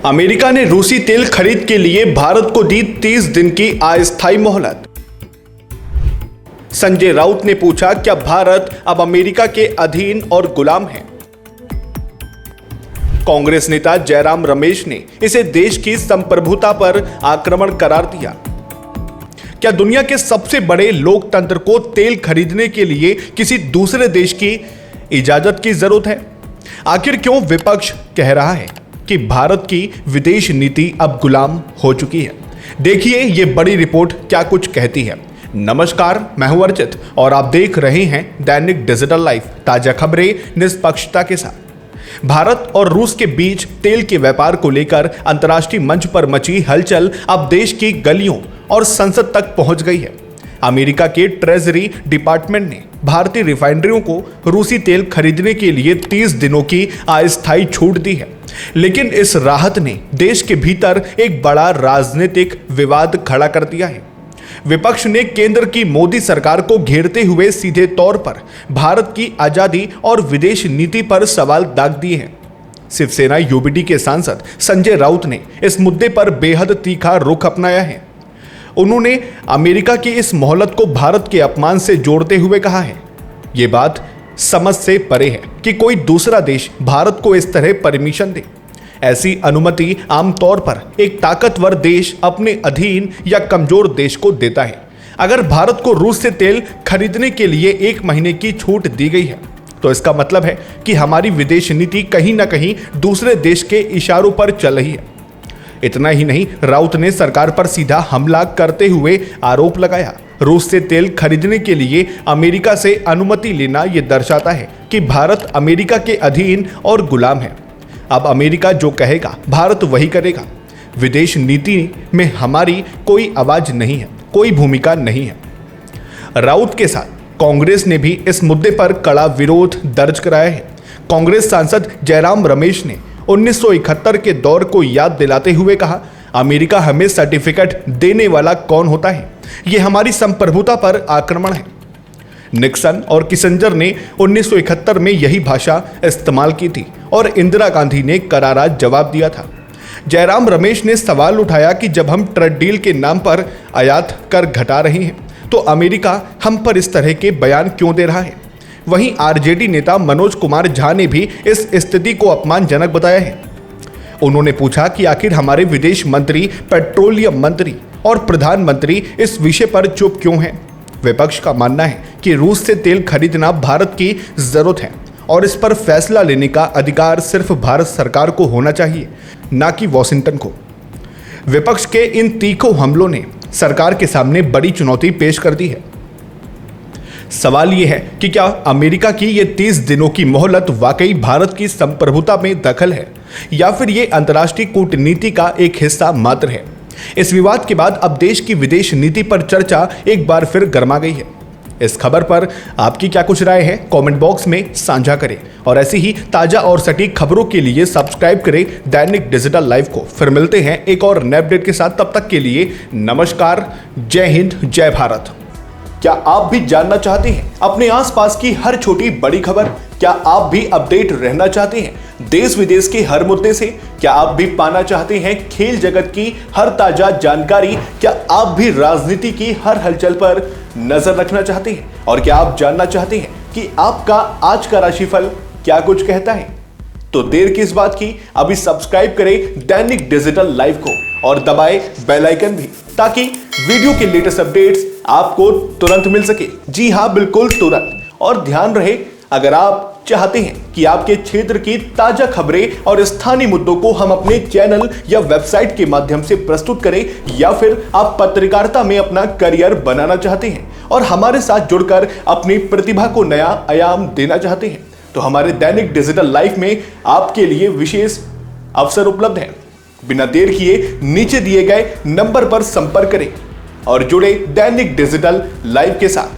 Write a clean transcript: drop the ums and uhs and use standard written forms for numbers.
America ने रूसी तेल खरीद के लिए भारत को दी 30 दिन की अस्थायी मोहलत। संजय राउत ने पूछा, क्या भारत अब अमेरिका के अधीन और गुलाम है? कांग्रेस नेता जयराम रमेश ने इसे देश की संप्रभुता पर आक्रमण करार दिया। क्या दुनिया के सबसे बड़े लोकतंत्र को तेल खरीदने के लिए किसी दूसरे देश की इजाजत की जरूरत है? आखिर क्यों विपक्ष कह रहा है कि भारत की विदेश नीति अब गुलाम हो चुकी है? देखिए ये बड़ी रिपोर्ट क्या कुछ कहती है। नमस्कार, मैं हूं अर्चित और आप देख रहे हैं दैनिक डिजिटल लाइफ, ताजा खबरें निष्पक्षता के साथ। भारत और रूस के बीच तेल के व्यापार को लेकर अंतर्राष्ट्रीय मंच पर मची हलचल अब देश की गलियों और संसद तक पहुंच गई है। अमेरिका के ट्रेजरी डिपार्टमेंट ने भारतीय रिफाइनरियों को रूसी तेल खरीदने के लिए 30 दिनों की अस्थायी छूट दी है। लेकिन इस राहत ने देश के भीतर एक बड़ा राजनीतिक विवाद खड़ा कर दिया है। विपक्ष ने केंद्र की मोदी सरकार को घेरते हुए सीधे तौर पर भारत की आजादी और विदेश नीति पर सवाल दाग दिए हैं। शिवसेना यूबीडी के सांसद संजय राउत ने इस मुद्दे पर बेहद तीखा रुख अपनाया है। उन्होंने अमेरिका की इस मोहलत को भारत के अपमान से जोड़ते हुए कहा है, यह बात समझ से परे है कि कोई दूसरा देश भारत को इस तरह परमिशन दे। ऐसी अनुमति आमतौर पर एक ताकतवर देश अपने अधीन या कमजोर देश को देता है। अगर भारत को रूस से तेल खरीदने के लिए 1 महीने की छूट दी गई है तो इसका मतलब है कि हमारी विदेश नीति कहीं ना कहीं दूसरे देश के इशारों पर चल रही है। इतना ही नहीं, राउत ने सरकार पर सीधा हमला करते हुए आरोप लगाया। रूस से तेल खरीदने के लिए अमेरिका से अनुमति लेना यह दर्शाता है कि भारत अमेरिका के अधीन और गुलाम है। अब अमेरिका जो कहेगा भारत वही करेगा। विदेश नीति में हमारी कोई आवाज नहीं है, कोई भूमिका नहीं है। राउत के साथ कांग्रेस ने भी इस मुद्दे पर कड़ा विरोध दर्ज कराया है। कांग्रेस सांसद जयराम रमेश ने 1971 के दौर को याद दिलाते हुए कहा, अमेरिका हमें सर्टिफिकेट देने वाला कौन होता है? यह हमारी संप्रभुता पर आक्रमण है। निक्सन और किसिंजर ने 1971 में यही भाषा इस्तेमाल की थी और इंदिरा गांधी ने करारा जवाब दिया था। जयराम रमेश ने सवाल उठाया कि जब हम ट्रेड डील के नाम पर आयात कर घटा रहे हैं तो अमेरिका हम पर इस तरह के बयान क्यों दे रहा है? वहीं आरजेडी नेता मनोज कुमार झा ने भी इस स्थिति को अपमानजनक बताया है। उन्होंने पूछा कि आखिर हमारे विदेश मंत्री, पेट्रोलियम मंत्री और प्रधानमंत्री इस विषय पर चुप क्यों हैं? विपक्ष का मानना है कि रूस से तेल खरीदना भारत की जरूरत है और इस पर फैसला लेने का अधिकार सिर्फ भारत सरकार को होना चाहिए, ना कि वॉशिंगटन को। विपक्ष के इन तीखों हमलों ने सरकार के सामने बड़ी चुनौती पेश कर दी है। सवाल यह है कि क्या अमेरिका की ये 30 दिनों की मोहलत वाकई भारत की संप्रभुता में दखल है या फिर ये अंतर्राष्ट्रीय कूटनीति का एक हिस्सा मात्र है? इस विवाद के बाद अब देश की विदेश नीति पर चर्चा एक बार फिर गर्मा गई है। इस खबर पर आपकी क्या कुछ राय है? कमेंट बॉक्स में साझा करें और ऐसी ही ताजा और सटीक खबरों के लिए सब्सक्राइब करें दैनिक डिजिटल लाइव को। फिर मिलते हैं एक और नए अपडेट के साथ। तब तक के लिए नमस्कार, जय हिंद, जय भारत। क्या आप भी जानना चाहते हैं अपने आसपास की हर छोटी बड़ी खबर? क्या आप भी अपडेट रहना चाहते हैं देश विदेश के हर मुद्दे से? क्या आप भी पाना चाहते हैं खेल जगत की हर ताजा जानकारी? क्या आप भी राजनीति की हर हलचल पर नजर रखना चाहते हैं? और क्या आप जानना चाहते हैं कि आपका आज का राशिफल क्या कुछ कहता है? तो देर किस बात की, अभी सब्सक्राइब करें दैनिक डिजिटल लाइव को और दबाएं बेल आइकन भी, ताकि वीडियो के लेटेस्ट अपडेट्स आपको तुरंत मिल सके। जी हां, बिल्कुल तुरंत। और ध्यान रहे, अगर आप चाहते हैं कि आपके क्षेत्र की ताजा खबरें और स्थानीय मुद्दों को हम अपने चैनल या वेबसाइट के माध्यम से प्रस्तुत करें, या फिर आप पत्रकारिता में अपना करियर बनाना चाहते हैं और हमारे साथ जुड़कर अपनी प्रतिभा को नया आयाम देना चाहते हैं, तो हमारे दैनिक डिजिटल लाइफ में आपके लिए विशेष अवसर उपलब्ध है। बिना देर किए नीचे दिए गए नंबर पर संपर्क करें और जुड़े दैनिक डिजिटल लाइव के साथ।